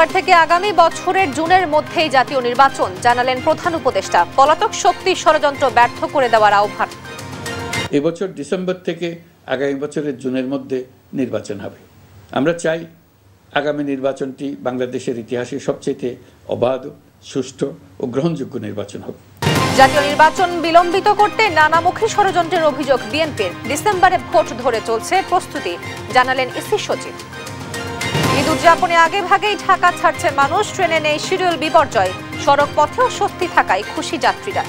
December থেকে আগামী বছরের জুনের মধ্যেই জাতীয় নির্বাচন, জানালেন প্রধান উপদেষ্টা। পলাতক শক্তি ষড়যন্ত্র ব্যর্থ করে দেওয়ার আহ্বান। এবছর ডিসেম্বর থেকে আগামী বছরের জুনের মধ্যে নির্বাচন হবে। আমরা চাই আগামী নির্বাচনটি বাংলাদেশের ইতিহাসে সবচেয়ে অবাধ, সুষ্ঠু ও গ্রহণযোগ্য নির্বাচন হবে। জাতীয় নির্বাচন বিলম্বিত করতে নানামুখী ষড়যন্ত্রের অভিযোগ বিএনপির। ডিসেম্বরে ভোট ধরে চলছে প্রস্তুতি, জানালেন ইসি সচিব। ঈদ উদযাপনে আগে ভাগেই ঢাকা ছাড়ছে মানুষ, ট্রেনে নেই শিডিউল বিপর্যয়, সড়ক পথেও স্বস্তি থাকায় খুশি যাত্রীরা।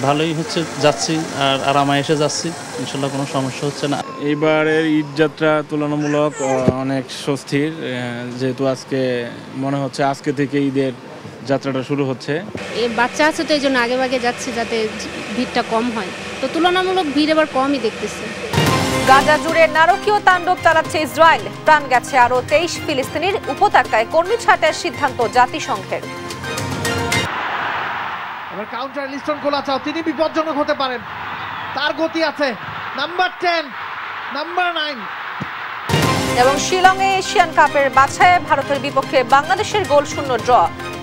ভালোই হচ্ছে, যাচ্ছি আর আরামে এসে যাচ্ছি, ইনশাল্লাহ কোনো সমস্যা হচ্ছে না। এইবারের ঈদ যাত্রা তুলনামূলক অনেক স্বস্তির, যেহেতু আজকে মনে হচ্ছে আজকে থেকে ঈদের যাত্রাটা শুরু হচ্ছে। বাচ্চা আছে তো এই জন্য আগে ভাগে যাচ্ছি যাতে ভিড়টা কম হয়, তো তুলনামূলক ভিড় এবার কমই দেখতেছি। গাজা জুড়ে নারকীয় তাণ্ডব চালাচ্ছে ইসরায়েল, প্রাণ গেছে আরো 23 ফিলিস্তিনির। উপত্যকায় কর্মী ছাঁটের সিদ্ধান্ত জাতিসংঘের। এবার কাউন্টার লিস্টন খোলা চাও, তিনি বিপজ্জনক হতে পারেন, তার গতি আছে। Number 10, number 9। এবং শিলংয়ে এশিয়ান কাপের বাছাইয়ে ভারতের বিপক্ষে বাংলাদেশের গোল শূন্য ড্র।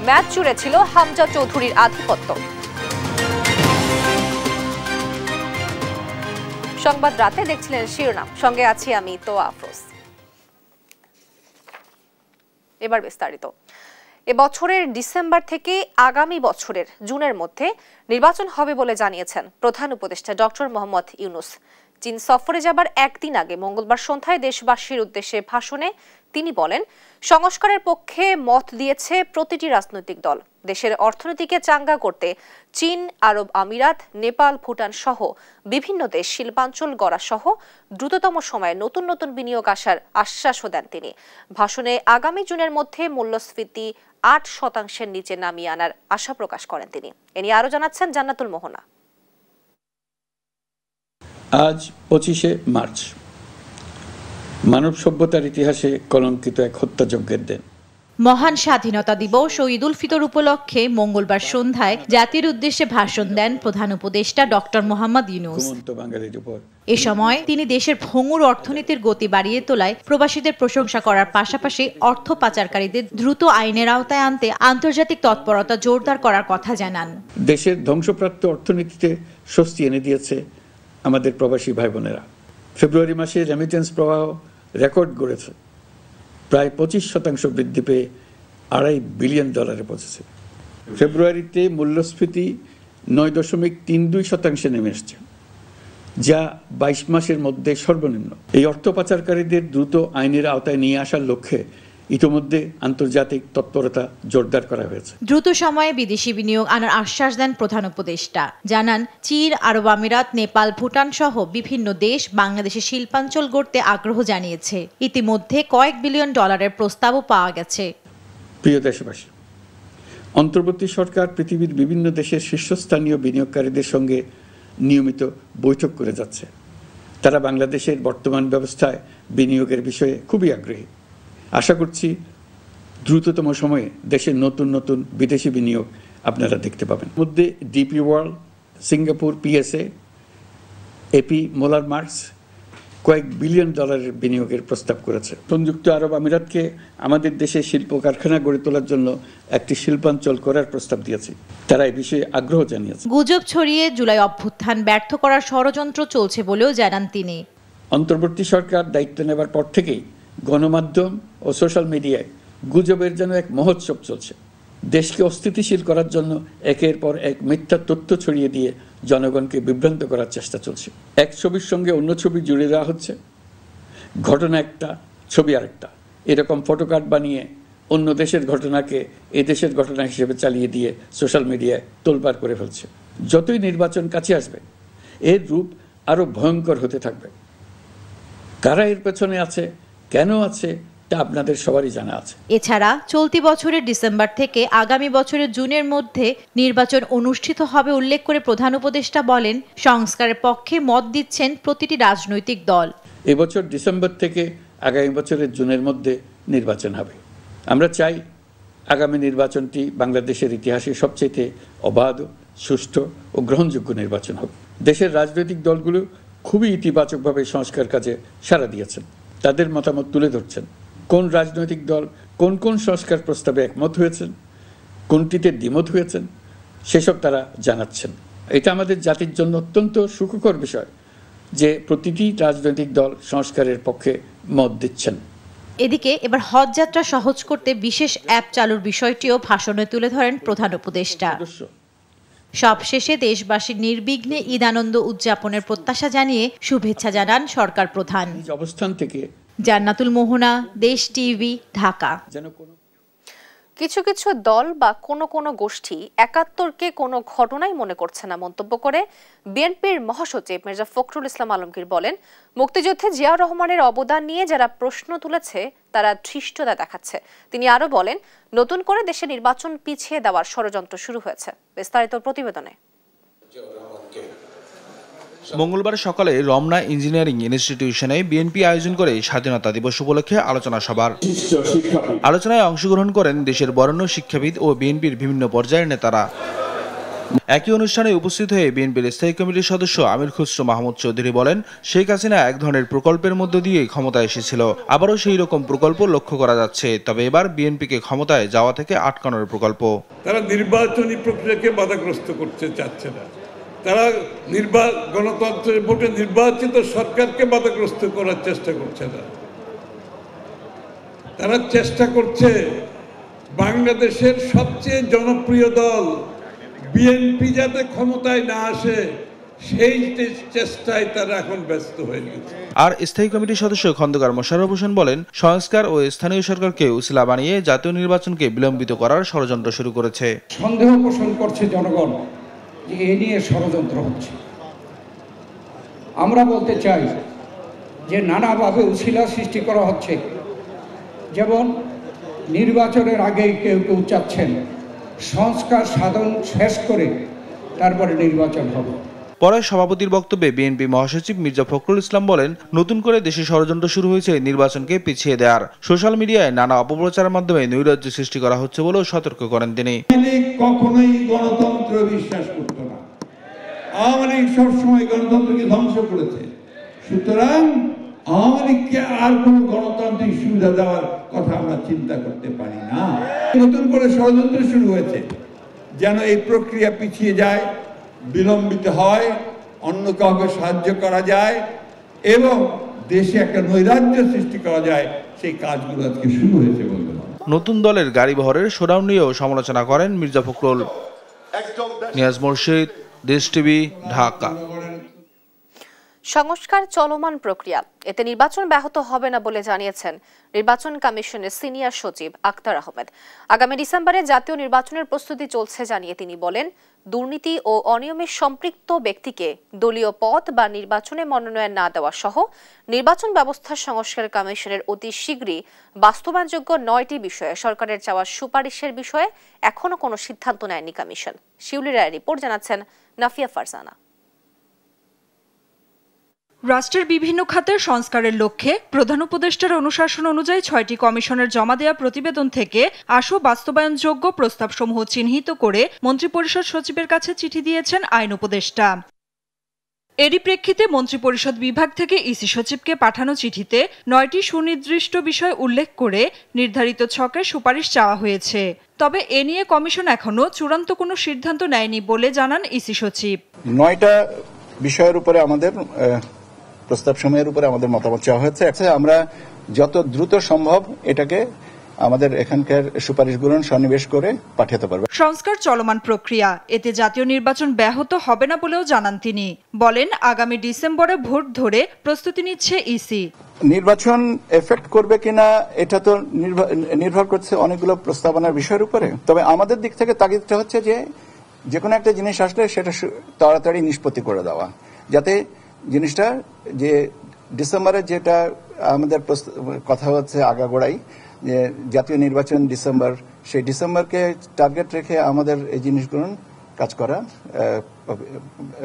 ম্যাচ জুড়ে ছিল হামজা চৌধুরীর আধিপত্য। সংবাদ রাতে দেখছিলেন শিরোনাম, সঙ্গে আছি আমি তো আফরোজ। এবার বিস্তারিত। এবছরের ডিসেম্বর থেকে আগামী বছরের জুনের মধ্যে নির্বাচন হবে বলে জানিয়েছেন প্রধান উপদেষ্টা ডক্টর মোহাম্মদ ইউনূস। চীন সফরে যাবার একদিন আগে মঙ্গলবার সন্ধ্যায় দেশবাসীর উদ্দেশ্যে ভাষণে তিনি বলেন, সংস্কারের পক্ষে মত দিয়েছে প্রতিটি রাজনৈতিক দল। দেশের অর্থনীতিকে চাঙ্গা করতে চীন, আরব আমিরাত, নেপাল, ভুটান সহ বিভিন্ন দেশ শিল্পাঞ্চল গড়া সহ দ্রুততম সময়ে নতুন নতুন বিনিয়োগ আসার আশ্বাসও দেন তিনি। ভাষণে আগামী জুনের মধ্যে মূল্যস্ফীতি 8% নিচে নামিয়ে আনার আশা প্রকাশ করেন তিনি। এ নিয়ে আরো জানাচ্ছেন জান্নাতুল মোহনা। আজ 25শে মার্চ, মানব সভ্যতার ইতিহাসে কলঙ্কিত এক হত্যাযজ্ঞের দিন। মহান স্বাধীনতা দিবস ও ঈদ উল ফিতর উপলক্ষে মঙ্গলবার সন্ধ্যায় জাতির উদ্দেশ্যে ভাষণ দেন প্রধান উপদেষ্টা ডক্টর মোহাম্মদ ইউনূস। এ সময় তিনি দেশের ভঙ্গুর অর্থনীতির গতি বাড়িয়ে তোলায় প্রবাসীদের প্রশংসা করার পাশাপাশি অর্থ পাচারকারীদের দ্রুত আইনের আওতায় আনতে আন্তর্জাতিক তৎপরতা জোরদার করার কথা জানান। দেশের ধ্বংসপ্রাপ্ত অর্থনীতিতে স্বস্তি এনে দিয়েছে আমাদের প্রবাসী ভাই বোনেরা। ফেব্রুয়ারি মাসে রেমিটেন্স প্রবাহ রেকর্ড গড়েছে, প্রায় 25% বৃদ্ধি পেয়ে $2.5 বিলিয়ন পৌঁছেছে। ফেব্রুয়ারিতে মূল্যস্ফীতি 9.32% নেমে এসছে, যা 22 মাসের মধ্যে সর্বনিম্ন। এই অর্থ পাচারকারীদের দ্রুত আইনের আওতায় নিয়ে আসার লক্ষ্যে ইতিমধ্যে আন্তর্জাতিক তৎপরতা জোরদার করা হয়েছে। দ্রুত সময়ে বিদেশি বিনিয়োগ আনার আশ্বাস দেন প্রধান উপদেষ্টা। জানান, চীন, আরব আমিরাত, নেপাল, ভুটান সহ বিভিন্ন দেশ বাংলাদেশের শিল্পাঞ্চল গড়তে আগ্রহ জানিয়েছে। ইতিমধ্যে কয়েক বিলিয়ন ডলারের প্রস্তাবও পাওয়া গেছে। প্রিয় দেশবাসী, অন্তর্বর্তী সরকার পৃথিবীর বিভিন্ন দেশের শীর্ষস্থানীয় বিনিয়োগকারীদের সঙ্গে নিয়মিত বৈঠক করে যাচ্ছে। তারা বাংলাদেশের বর্তমান ব্যবস্থায় বিনিয়োগের বিষয়ে খুবই আগ্রহী। আশা করছি দ্রুততম সময়ে দেশের নতুন নতুন বিদেশি বিনিয়োগ আপনারা দেখতে পাবেন। মধ্যে DP World, Singapore PSA, AP Moller Maersk কয়েক বিলিয়ন ডলারের বিনিয়োগের প্রস্তাব করেছে। সংযুক্ত আরব আমিরাতকে আমাদের দেশে শিল্প কারখানা গড়ে তোলার জন্য একটি শিল্পাঞ্চল করার প্রস্তাব দিয়েছে। তারা এই বিষয়ে আগ্রহ জানিয়েছে। গুজব ছড়িয়ে জুলাই অভ্যুত্থান ব্যর্থ করার ষড়যন্ত্র চলছে বলেও জানান তিনি। অন্তর্বর্তী সরকার দায়িত্ব নেবার পর থেকেই গণমাধ্যম ও সোশ্যাল মিডিয়ায় গুজবের যেন এক মহোৎসব চলছে। দেশকে অস্থিতিশীল করার জন্য একের পর এক মিথ্যা তথ্য ছড়িয়ে দিয়ে জনগণকে বিভ্রান্ত করার চেষ্টা চলছে। এক ছবির সঙ্গে অন্য ছবি জুড়ে দেওয়া হচ্ছে, ঘটনা একটা, ছবি আরেকটা। এরকম ফটোকার্ড বানিয়ে অন্য দেশের ঘটনাকে এ দেশের ঘটনা হিসেবে চালিয়ে দিয়ে সোশ্যাল মিডিয়ায় তোলপাড় করে ফেলছে। যতই নির্বাচন কাছে আসবে এর রূপ আরো ভয়ঙ্কর হতে থাকবে। কারা এর পেছনে আছে, কেন আছে, তা আপনাদের সবারই জানা আছে। এছাড়া চলতি বছরের ডিসেম্বর থেকে আগামী বছরের জুনের মধ্যে নির্বাচন অনুষ্ঠিত হবে উল্লেখ করে প্রধান উপদেষ্টা বলেন, সংস্কারের পক্ষে মত দিচ্ছেন প্রতিটি রাজনৈতিক দল। এবছর ডিসেম্বর থেকে আগামী বছরের জুনের মধ্যে নির্বাচন হবে। আমরা চাই আগামী নির্বাচনটি বাংলাদেশের ইতিহাসে সবচেয়ে অবাধ, সুষ্ঠু ও গ্রহণযোগ্য নির্বাচন হবে। দেশের রাজনৈতিক দলগুলো খুবই ইতিবাচকভাবে সংস্কার কাজে সাড়া দিয়েছেন, তাদের মতামত তুলে ধরছেন। কোন রাজনৈতিক দল কোন কোন সংস্কার প্রস্তাবে একমত হয়েছেন, কোনটিতে দ্বিমত হয়েছেন, সেসব তারা জানাচ্ছেন। এটা আমাদের জাতির জন্য অত্যন্ত সুখকর বিষয় যে প্রতিটি রাজনৈতিক দল সংস্কারের পক্ষে মত দিচ্ছেন। এদিকে এবার হজ যাত্রা সহজ করতে বিশেষ অ্যাপ চালুর বিষয়টিও ভাষণে তুলে ধরেন প্রধান উপদেষ্টা। সবশেষে দেশবাসীর নির্বিঘ্নে ঈদ আনন্দ উদযাপনের প্রত্যাশা জানিয়ে শুভেচ্ছা জানান সরকার প্রধান। অবস্থান থেকে জান্নাতুল মোহনা, দেশ টিভি, ঢাকা। কিছু কিছু দল বা কোনো গোষ্ঠী ৭১কে কোনো ঘটনাই মনে করছে না মন্তব্য করে বিএনপির মহাসচিব মির্জা ফখরুল ইসলাম আলমগীর বলেন, মুক্তিযুদ্ধে জিয়াউর রহমানের অবদান নিয়ে যারা প্রশ্ন তুলেছে তারা ধৃষ্টতা দেখাচ্ছে। তিনি আরো বলেন, নতুন করে দেশে নির্বাচন পিছিয়ে দেওয়ার ষড়যন্ত্র শুরু হয়েছে। বিস্তারিত প্রতিবেদনে। মঙ্গলবার সকালে রমনা ইঞ্জিনিয়ারিং ইনস্টিটিউশনে বিএনপি আয়োজন করে স্বাধীনতা দিবস উপলক্ষে আলোচনা সভার। আলোচনায় অংশগ্রহণ করেন দেশের বরেণ্য শিক্ষাবিদ ও বিএনপির বিভিন্ন পর্যায়ের নেতারা। একই অনুষ্ঠানে উপস্থিত হয়ে বিএনপির স্থায়ী কমিটির সদস্য আমির খুসরো মাহমুদ চৌধুরী বলেন, শেখ হাসিনা এক ধরনের প্রকল্পের মধ্য দিয়ে ক্ষমতায় এসেছিল, আবারও সেই রকম প্রকল্প লক্ষ্য করা যাচ্ছে। তবে এবার বিএনপিকে ক্ষমতায় যাওয়া থেকে আটকানোর প্রকল্প। তারা নির্বাচনী প্রক্রিয়াকে বাধাগ্রস্ত করতে চাচ্ছে না, তারা গণতন্ত্রের ভোটে নির্বাচিত সরকারকে বাধাগ্রস্ত করার চেষ্টা করছে না। তারা চেষ্টা করছে বাংলাদেশের সবচেয়ে জনপ্রিয় দল বিএনপি যাতে ক্ষমতায় না আসে সেই চেষ্টায় তারা এখন ব্যস্ত হয়ে গেছে। আর স্থায়ী কমিটির সদস্য খন্দকার মোশাররফ হোসেন বলেন, সংস্কার ও স্থানীয় সরকারকে উসিলা বানিয়ে জাতীয় নির্বাচনকে বিলম্বিত করার ষড়যন্ত্র শুরু করেছে। সন্দেহ পোষণ করছে জনগণ যে এ নিয়ে ষড়যন্ত্র হচ্ছে। আমরা বলতে চাই যে নানাভাবে উছিলা সৃষ্টি করা হচ্ছে। যেমন নির্বাচনের আগে কেউ কেউ চাচ্ছেন সংস্কার সাধন শেষ করে তারপরে নির্বাচন হবে। পরে সভাপতির বক্তব্যে বিএনপি মহাসচিব মির্জা ফখরুল ইসলাম বলেন, নতুন করে দেশে ষড়যন্ত্র শুরু হয়েছে নির্বাচনকে পিছিয়ে দেওয়ার। সোশ্যাল মিডিয়ায় নানা অপপ্রচারের মাধ্যমে নৈরাজ্য সৃষ্টি করা হচ্ছে বলেও সতর্ক করেন তিনি। কখনোই গণতন্ত্র বিশ্বাস করত না, আওয়ামী লীগ সবসময় গণতন্ত্রকে ধ্বংস করেছে। সুতরাং আওয়ামী লীগকে আর কোন গণতান্ত্রিক সুবিধা দেওয়ার কথা আমরা চিন্তা করতে পারি না। নতুন করে ষড়যন্ত্র শুরু হয়েছে যেন এই প্রক্রিয়া পিছিয়ে যায়, বিলম্বিত হয়, অন্য কাউকে সাহায্য করা যায় এবং দেশে একটা নৈরাজ্য সৃষ্টি করা যায়, সেই কাজগুলো আজকে শুরু হয়েছে বলতে পারেন। নতুন দলের গাড়ি বহরের শোডাউন নিয়েও সমালোচনা করেন মির্জা ফখরুল। নিয়াজ মুর্শিদ, দেশ টিভি, ঢাকা। সংস্কার চলমান প্রক্রিয়া, এতে নির্বাচন ব্যাহত হবে না বলে জানিয়েছেন নির্বাচন কমিশনের সিনিয়র সচিব আক্তার আহমেদ। আগামী ডিসেম্বরে জাতীয় নির্বাচনের প্রস্তুতি চলছে জানিয়ে তিনি বলেন, দুর্নীতি ও অনিয়মে সম্পৃক্ত ব্যক্তিকে দলীয় পদ বা নির্বাচনে মনোনয়ন না দেওয়া সহ নির্বাচন ব্যবস্থা সংস্কার কমিশনের অতি শীঘ্রই বাস্তবায়নযোগ্য 9টি বিষয়ে সরকারের চাওয়া সুপারিশের বিষয়ে এখনো কোনো সিদ্ধান্ত নেয়নি কমিশন। শিউলি রায়ের রিপোর্ট জানাচ্ছেন নাফিয়া ফারজানা। রাষ্ট্রের বিভিন্ন খাতের সংস্কারের লক্ষ্যে প্রধান উপদেষ্টার অনুশাসন অনুযায়ী 6টি কমিশনের জমা দেওয়া প্রতিবেদন থেকে আশু বাস্তবায়নযোগ্য প্রস্তাবসমূহ চিহ্নিত করে মন্ত্রিপরিষদ সচিবের কাছে চিঠি দিয়েছেন আইন উপদেষ্টা। এরই প্রেক্ষিতে মন্ত্রিপরিষদ বিভাগ থেকে ইসি সচিবকে পাঠানো চিঠিতে 9টি সুনির্দিষ্ট বিষয় উল্লেখ করে নির্ধারিত ছকের সুপারিশ চাওয়া হয়েছে। তবে এ নিয়ে কমিশন এখনো চূড়ান্ত কোনো সিদ্ধান্ত নেয়নি বলে জানান ইসি সচিব। 9টা বিষয়ের উপরে আমাদের প্রস্তাব সময়ের উপরে আমাদের মতামত চাওয়া হয়েছে। আমরা যত দ্রুত সম্ভব এটাকে আমাদের এখানকার সুপারিশগুলো সন্নিবেশ করে পাঠাতে পারবে। সংস্কার চলমান প্রক্রিয়া, এতে জাতীয় নির্বাচন ব্যাহত হবে না বলেও জানান তিনি। বলেন, আগামী ডিসেম্বরে ভোট ধরে প্রস্তুতি নিচ্ছে ইসি। নির্বাচন এফেক্ট করবে কিনা এটা তো নির্ভর করছে অনেকগুলো প্রস্তাবনার বিষয়ের উপরে। তবে আমাদের দিক থেকে তাগিদটা হচ্ছে যে কোনো একটা জিনিস আসলে সেটা তাড়াতাড়ি নিষ্পত্তি করে দেওয়া, যাতে জিনিসটা যে ডিসেম্বরে যেটা আমাদের কথা হচ্ছে আগাগোড়াই যে জাতীয় নির্বাচন ডিসেম্বর, সেই ডিসেম্বরকে টার্গেট রেখে আমাদের এই জিনিসগুলো কাজ করা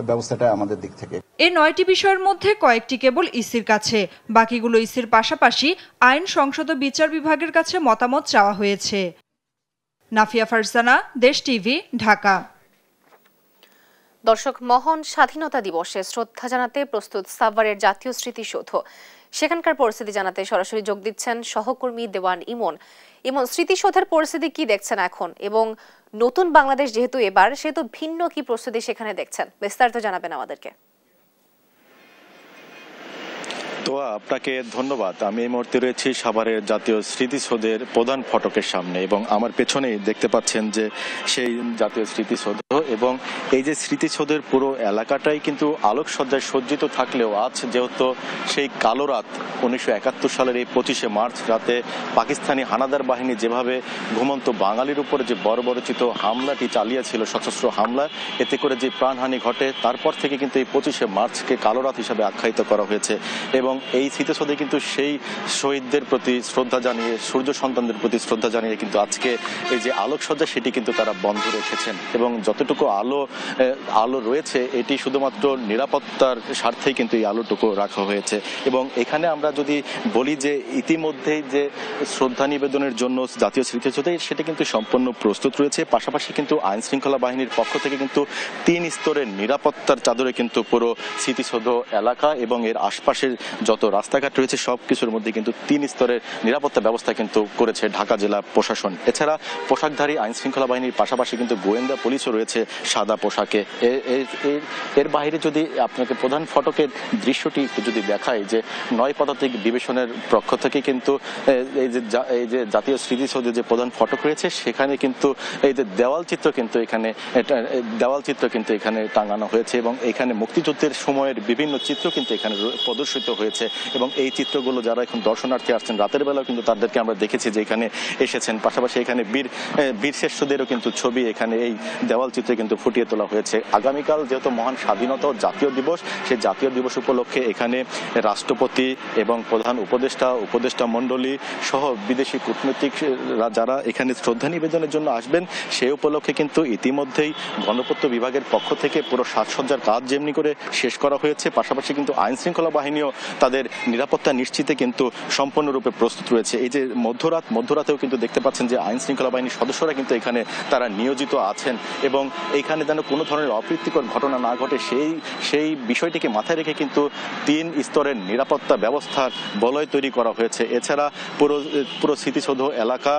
ব্যবস্থাটা আমাদের দিক থেকে। এই 9টি বিষয়ের মধ্যে কয়েকটি কেবল ইসির কাছে, বাকিগুলো ইসির পাশাপাশি আইন সংসদ ও বিচার বিভাগের কাছে মতামত চাওয়া হয়েছে। নাফিয়া ফারজানা, দেশ টিভি, ঢাকা। দর্শক, মহান স্বাধীনতা দিবসে শ্রদ্ধা জানাতে প্রস্তুত সাভারের জাতীয় স্মৃতিসৌধ। সেখানকার পরিস্থিতি জানাতে সরাসরি যোগ দিচ্ছেন সহকর্মী দেওয়ান ইমন। ইমন, স্মৃতিসৌধের পরিস্থিতি কি দেখছেন এখন, এবং নতুন বাংলাদেশ যেহেতু এবার, সেহেতু ভিন্ন কি প্রস্তুতি সেখানে দেখছেন, বিস্তারিত জানাবেন আমাদেরকে। তো আপনাকে ধন্যবাদ। আমি এই মুহূর্তে রয়েছি সাভারের জাতীয় স্মৃতিসৌধের প্রধান ফটকের সামনে, এবং আমার পেছনেই দেখতে পাচ্ছেন যে সেই জাতীয় স্মৃতিসৌধ, এবং এই যে স্মৃতিসৌধের পুরো এলাকাটাই কিন্তু আলোকসজ্জায় সজ্জিত থাকলেও আজ যেহেতু সেই কালো রাত 1971 সালের এই 25শে মার্চ রাতে পাকিস্তানি হানাদার বাহিনী যেভাবে ঘুমন্ত বাঙালির উপরে যে বর্বরচিত হামলাটি চালিয়েছিল, সশস্ত্র হামলা, এতে করে যে প্রাণহানি ঘটে, তারপর থেকে কিন্তু এই 25শে মার্চকে কালো রাত হিসাবে আখ্যায়িত করা হয়েছে। এবং এই স্মৃতিসৌধে কিন্তু সেই শহীদদের প্রতি শ্রদ্ধা জানিয়ে, সূর্য সন্তানদের প্রতি শ্রদ্ধা জানিয়ে কিন্তু আজকে এই যে আলোকসজ্জা সেটি কিন্তু তারা বন্ধ রেখেছেন, এবং যতটুকু আলো রয়েছে এটি শুধুমাত্র নিরাপত্তার স্বার্থেই কিন্তু এই আলোটুকু রাখা হয়েছে। এবং এখানে আমরা যদি বলি যে ইতিমধ্যেই যে শ্রদ্ধা নিবেদনের জন্য জাতীয় স্মৃতিসৌধে সেটা কিন্তু সম্পূর্ণ প্রস্তুত রয়েছে। পাশাপাশি কিন্তু আইন শৃঙ্খলা বাহিনীর পক্ষ থেকে কিন্তু 3 স্তরের নিরাপত্তার চাদরে কিন্তু পুরো স্মৃতিসৌধ এলাকা এবং এর আশপাশের যত রাস্তাঘাট রয়েছে সব কিছুর মধ্যে কিন্তু 3 স্তরের নিরাপত্তা ব্যবস্থা কিন্তু করেছে ঢাকা জেলা প্রশাসন। এছাড়া পোশাকধারী আইন শৃঙ্খলা বাহিনীর পাশাপাশি কিন্তু গোয়েন্দা পুলিশও রয়েছে সাদা পোশাকে। এর বাইরে যদি আপনাকে প্রধান ফটকের দৃশ্যটি যদি দেখায়, যে 9 পদাতিক ডিভিশনের পক্ষ থেকে কিন্তু এই যে জাতীয় স্মৃতিসৌধে যে প্রধান ফটক রয়েছে সেখানে কিন্তু এই যে দেওয়াল চিত্র কিন্তু এখানে টাঙানো হয়েছে, এবং এখানে মুক্তিযুদ্ধের সময়ের বিভিন্ন চিত্র কিন্তু এখানে প্রদর্শিত হয়েছে। এবং এই চিত্রগুলো যারা এখন দর্শনার্থী আসছেন রাতের বেলাও কিন্তু তাদেরকে আমরা দেখেছি যে এখানে এসেছেন। পাশাপাশি এখানে বীর শ্রেষ্ঠদেরও কিন্তু ছবি এখানে এই দেওয়াল চিত্রে কিন্তু ফুটিয়ে তোলা হয়েছে। আগামীকাল যেহেতু মহান স্বাধীনতা ও জাতীয় দিবস, সেই জাতীয় দিবস উপলক্ষে এখানে রাষ্ট্রপতি এবং প্রধান উপদেষ্টা মণ্ডলী সহ বিদেশি কূটনৈতিক যারা এখানে শ্রদ্ধা নিবেদনের জন্য আসবেন, সেই উপলক্ষে কিন্তু ইতিমধ্যেই গণপূর্ত বিভাগের পক্ষ থেকে পুরো সাজসজ্জার কাজ যেমনি করে শেষ করা হয়েছে, পাশাপাশি কিন্তু আইন শৃঙ্খলা বাহিনীও তাদের নিরাপত্তা নিশ্চিতে কিন্তু সম্পূর্ণরূপে প্রস্তুত রয়েছে। এই যে মধ্যরাতেও কিন্তু দেখতে পাচ্ছেন যে আইন শৃঙ্খলা বাহিনীর সদস্যরা কিন্তু এখানে তারা নিয়োজিত আছেন, এবং এখানে যেন কোনো ধরনের অপ্রীতিকর ঘটনা না ঘটে সেই বিষয়টিকে মাথায় রেখে কিন্তু 3 স্তরের নিরাপত্তা ব্যবস্থার বলয় তৈরি করা হয়েছে। এছাড়া পুরো স্মৃতিসৌধ এলাকা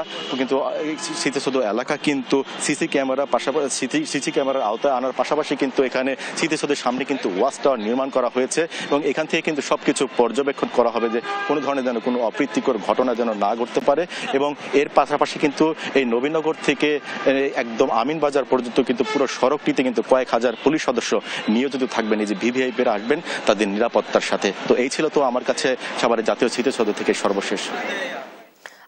কিন্তু সিসি ক্যামেরার আওতায় আনার পাশাপাশি কিন্তু এখানে স্মৃতিসৌধের সামনে কিন্তু ওয়াচ টাওয়ার নির্মাণ করা হয়েছে, এবং এখান থেকে কিন্তু সবকিছু পর্যবেক্ষণ করা হবে যে কোনো ধরনের যেন কোনো অপ্রীতিকর ঘটনা যেন না ঘটতে পারে। এবং এর পাশাপাশি কিন্তু এই নবীনগর থেকে একদম আমিনবাজার পর্যন্ত কিন্তু পুরো সড়কটিতে কিন্তু কয়েক হাজার পুলিশ সদস্য নিয়োজিত থাকবেন, এই যে ভিভিআইপিরা আসবেন তাদের নিরাপত্তার সাথে। তো এই ছিল তো আমার কাছে সাভারের জাতীয় স্মৃতিসৌধ থেকে সর্বশেষ।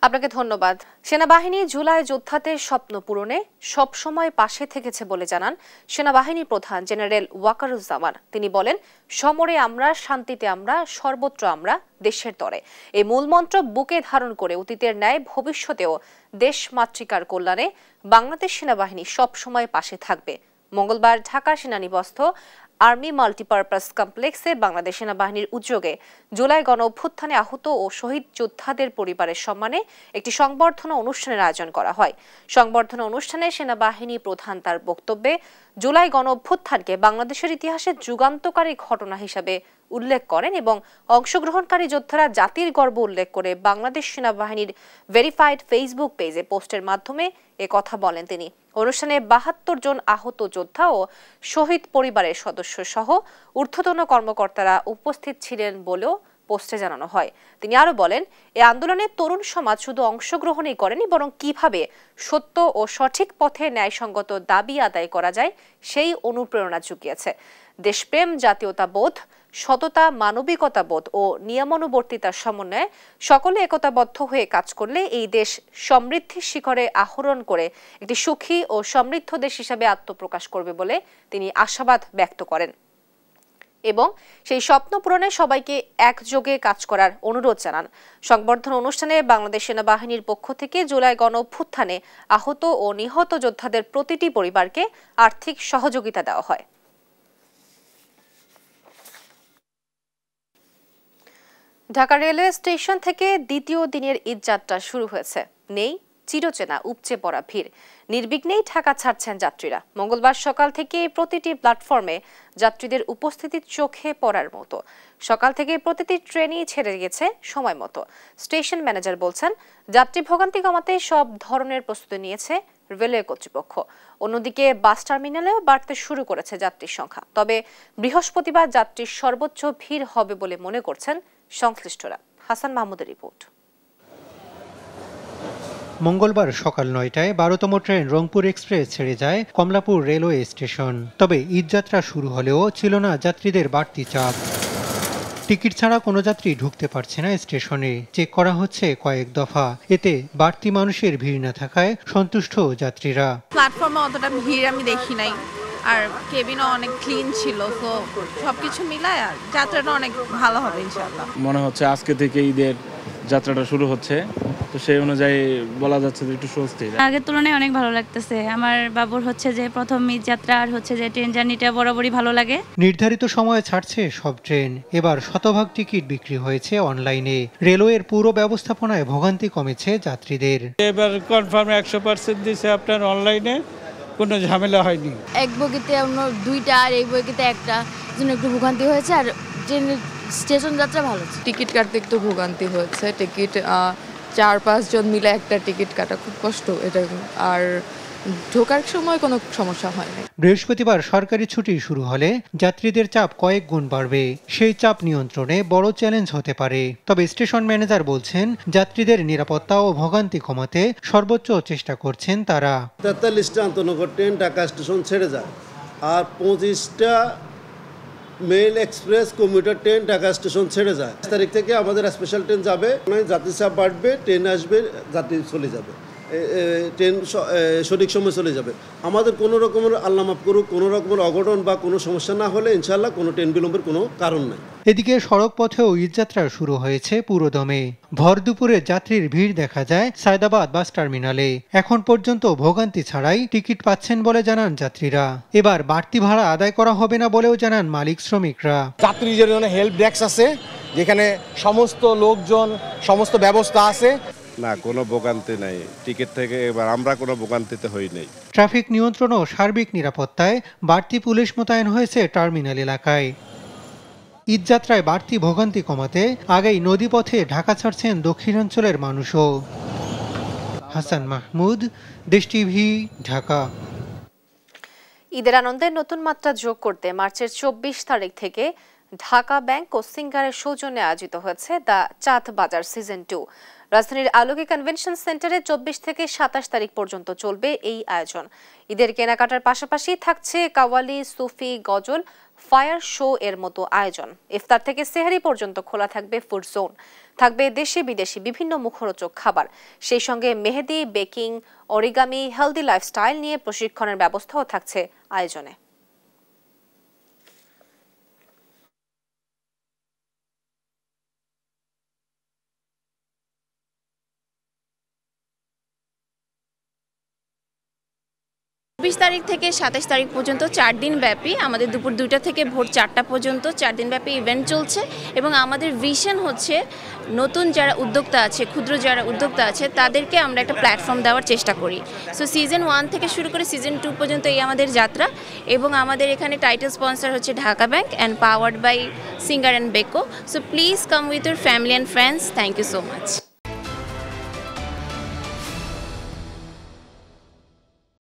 আপনাকে ধন্যবাদ। সেনাবাহিনী জুলাই যোদ্ধাদের স্বপ্ন পূরণে সবসময় পাশে থেকেছে বলে জানান সেনাবাহিনী প্রধান জেনারেল ওয়াকারুজ্জামান। তিনি বলেন, সমরে আমরা, শান্তিতে আমরা, সর্বত্র আমরা, দেশের তরে। এই মূলমন্ত্র বুকে ধারণ করে অতীতের ন্যায় ভবিষ্যতেও দেশ মাতৃকার কল্যাণে বাংলাদেশ সেনাবাহিনী সবসময় পাশে থাকবে। মঙ্গলবার ঢাকা সেনানিবাসস্থ আর্মি মাল্টিপারপাস কমপ্লেক্সে বাংলাদেশ সেনাবাহিনীর উদ্যোগে জুলাই গণ অভ্যুত্থানে আহত ও শহীদ যোদ্ধাদের পরিবারের সম্মানে একটি সংবর্ধনা অনুষ্ঠানের আয়োজন করা হয়। সংবর্ধনা অনুষ্ঠানে সেনাবাহিনী প্রধান তার বক্তব্যে জুলাই গণ অভ্যুত্থানকে বাংলাদেশের ইতিহাসে যুগান্তকারী ঘটনা হিসেবে উল্লেখ করেন, এবং অংশগ্রহণকারী যোদ্ধারা জাতির গর্ব উল্লেখ করে বাংলাদেশ সেনাবাহিনীর ভেরিফাইড ফেসবুক পেজে পোস্টের মাধ্যমে এ কথা বলেন তিনি। অনুষ্ঠানে 72 জন আহত যোদ্ধা ও শহীদ পরিবারের সদস্য সহ ঊর্ধ্বতন কর্মকর্তারা উপস্থিত ছিলেন বলেও পোস্টে জানানো হয়। তিনি আরো বলেন, এই আন্দোলনে তরুণ সমাজ শুধু অংশগ্রহণই করেনি, বরং কিভাবে সত্য ও সঠিক পথে ন্যায়সঙ্গত দাবি আদায় করা যায় সেই অনুপ্রেরণা জুগিয়েছে। দেশপ্রেম, জাতীয়তাবোধ, সততা, মানবিকতাবোধ ও নিয়মানুবর্তিতার সমন্বয়ে সকলে একতাবদ্ধ হয়ে কাজ করলে এই দেশ সমৃদ্ধির শিখরে আরোহণ করে একটি সুখী ও সমৃদ্ধ দেশ হিসেবে আত্মপ্রকাশ করবে বলে তিনি আশাবাদ ব্যক্ত করেন, এবং সেই স্বপ্ন পূরণে সবাইকে একযোগে কাজ করার অনুরোধ জানান। সংবর্ধনা অনুষ্ঠানে বাংলাদেশ সেনাবাহিনীর পক্ষ থেকে জুলাই গণ অভ্যুত্থানে আহত ও নিহত যোদ্ধাদের প্রতিটি পরিবারকে আর্থিক সহযোগিতা দেওয়া হয়। ঢাকা রেলওয়ে স্টেশন থেকে দ্বিতীয় দিনের ঈদ যাত্রা শুরু হয়েছে। নেই চিরচেনা উপচে পড়া ভিড়। নির্বিঘ্নেই ঢাকা ছাড়ছেন যাত্রীরা। মঙ্গলবার সকাল থেকে প্রতিটি প্ল্যাটফর্মে যাত্রীদের উপস্থিতি চোখে পড়ার মতো। সকাল থেকে প্রতিটি ট্রেনই ছেড়ে গেছে সময় মতো। স্টেশন ম্যানেজার বলছেন, যাত্রী ভোগান্তি কমাতে সব ধরনের প্রস্তুতি নিয়েছে রেলওয়ে কর্তৃপক্ষ। অন্যদিকে বাস টার্মিনালেও বাড়তে শুরু করেছে যাত্রীর সংখ্যা। তবে বৃহস্পতিবার যাত্রীর সর্বোচ্চ ভিড় হবে বলে মনে করছেন সংশ্লিষ্টরা। হাসান মাহমুদের রিপোর্ট। মঙ্গলবার সকাল ৯টায় ১২তম ট্রেন রংপুর এক্সপ্রেস ছেড়ে যায় কমলাপুর রেলওয়ে স্টেশন। তবে ঈদযাত্রা শুরু হলেও ছিল না যাত্রীদের বাড়তি চাপ। টিকিট ছাড়া কোনো যাত্রী ঢুকতে পারছে না স্টেশনে। চেক করা হচ্ছে কয়েক দফা। এতে বাড়তি মানুষের ভিড় না থাকায় সন্তুষ্ট যাত্রীরা। প্ল্যাটফর্মে অতটা ভিড় আমি দেখি নাই, আর কেবিনও অনেক ক্লিন ছিল, তো সবকিছু মিলায় আর যাত্রাটা অনেক ভালো হবে ইনশাআল্লাহ। মনে হচ্ছে আজকে থেকে ঈদের যাত্রাটা শুরু হচ্ছে, তো সেই অনুযায়ী বলা যাচ্ছে যে একটু স্বস্তি। আগের তুলনায় অনেক ভালো লাগতেছে। আমার বাবুর হচ্ছে যে প্রথম ঈদ যাত্রা, আর হচ্ছে যে ট্রেন জার্নিটা বরাবরই ভালো লাগে। নির্ধারিত সময়ে ছাড়ছে সব ট্রেন। এবার শতভাগ টিকিট বিক্রি হয়েছে অনলাইনে। রেলওয়ের পুরো ব্যবস্থাপনায় ভোগান্তি কমেছে যাত্রীদের। এবার কনফার্ম 100% দিয়েছে আপনার অনলাইনে, কোনো ঝামেলা হয়নি। এক বগিতে অন্য দুইটা আর এই বগিতে একটা, জন্য একটু ভোগান্তি হয়েছে। আর স্টেশন যাত্রা ভালো। টিকিট কাটতে একটু ভোগান্তি হয়েছে। টিকিট 4-5 জন মিলে একটা টিকিট কাটা খুব কষ্ট এটা, আর ঢোকার সময় কোনো সমস্যা হয় না। বৃহস্পতিবার সরকারি ছুটি শুরু হলে যাত্রীদের চাপ কয়েক গুণ বাড়বে। সেই চাপ নিয়ন্ত্রণে বড় চ্যালেঞ্জ হতে পারে। তবে স্টেশন ম্যানেজার বলছেন, যাত্রীদের নিরাপত্তা ও ভোগান্তি কমাতে সর্বোচ্চ চেষ্টা করছেন তারা। 43টা আন্তনগর ট্রেন ঢাকা স্টেশন ছেড়ে যায়, আর 25টা mail express commuter train Dhaka station ছেড়ে যায়। 5 তারিখ থেকে আমাদের স্পেশাল ট্রেন যাবে, যাত্রী চাপ বাড়বে, ট্রেন আসবে, যাত্রী চলে যাবে, ট্রেন সঠিক সময় চলে যাবে। আমাদের কোনো রকমের আল্লাহ মাফ করুক, কোনো রকমের অঘটন বা কোনো সমস্যা না হলে ইনশাআল্লাহ কোনো ট্রেন বিলম্বের কোনো কারণ নাই। এদিকে সড়ক পথেও ঈদযাত্রা শুরু হয়েছে পুরোদমে। ভর দুপুরে যাত্রীর ভিড় দেখা যায় সায়দাবাদ বাস টার্মিনালে। এখন পর্যন্ত ভোগান্তি ছাড়াই টিকিট পাচ্ছেন বলে জানান যাত্রীরা। এবার বাড়তি ভাড়া আদায় করা হবে না বলেও জানান মালিক শ্রমিকরা। যাত্রীদের জন্য হেল্প ডেস্ক আছে, যেখানে সমস্ত লোকজন, সমস্ত ব্যবস্থা আছে। না, কোনো ভোগান্তি নাই টিকিট থেকে। এবার আমরা কোনো ভোগান্তিতে হই নাই। ট্রাফিক নিয়ন্ত্রণ ও সার্বিক নিরাপত্তায় বাড়তি পুলিশ মোতায়েন হয়েছে টার্মিনাল এলাকায়। ঈদযাত্রায় বাড়তি ভোগান্তি কমাতে আগেই নদীপথে ঢাকা ছাড়ছেন দক্ষিণাঞ্চলের মানুষও। হাসান মাহমুদ, দেশ টিভি, ঢাকা। ঈদের আনন্দে নতুন মাত্রা যোগ করতে মার্চের 24 তারিখ থেকে ঢাকা ব্যাংক ও সিঙ্গারের সৌজন্যে আয়োজিত হয়েছে দ্য চাঁদ বাজার সিজন 2। রাজধানীর আলোকে কনভেনশন সেন্টারে 24 থেকে 27 তারিখ পর্যন্ত চলবে এই আয়োজন। ঈদের কেনাকাটার পাশাপাশি থাকছে কাওয়ালি, সুফি, গজল, ফায়ার শো এর মতো আয়োজন। ইফতার থেকে সেহরি পর্যন্ত খোলা থাকবে ফুড জোন। থাকবে দেশি বিদেশি বিভিন্ন মুখরোচক খাবার। সেই সঙ্গে মেহেদি, বেকিং, অরিগামি, হেলদি লাইফস্টাইল নিয়ে প্রশিক্ষণের ব্যবস্থাও থাকছে আয়োজনে। তারিখ থেকে 27 তারিখ পর্যন্ত 4 দিন ব্যাপী আমাদের দুপুর 2টা থেকে ভোর 4টা পর্যন্ত 4 দিন ব্যাপী ইভেন্ট চলছে। এবং আমাদের ভিশন হচ্ছে নতুন যারা উদ্যোক্তা আছে, ক্ষুদ্র যারা উদ্যোক্তা আছে, তাদেরকে আমরা একটা প্ল্যাটফর্ম দেওয়ার চেষ্টা করি। সো সিজন 1 থেকে শুরু করে সিজন 2 পর্যন্ত এই আমাদের যাত্রা। এবং আমাদের এখানে টাইটেল স্পন্সর হচ্ছে Dhaka bank and powered by Singer and Beko. So please come with your family and friends. Thank you so much.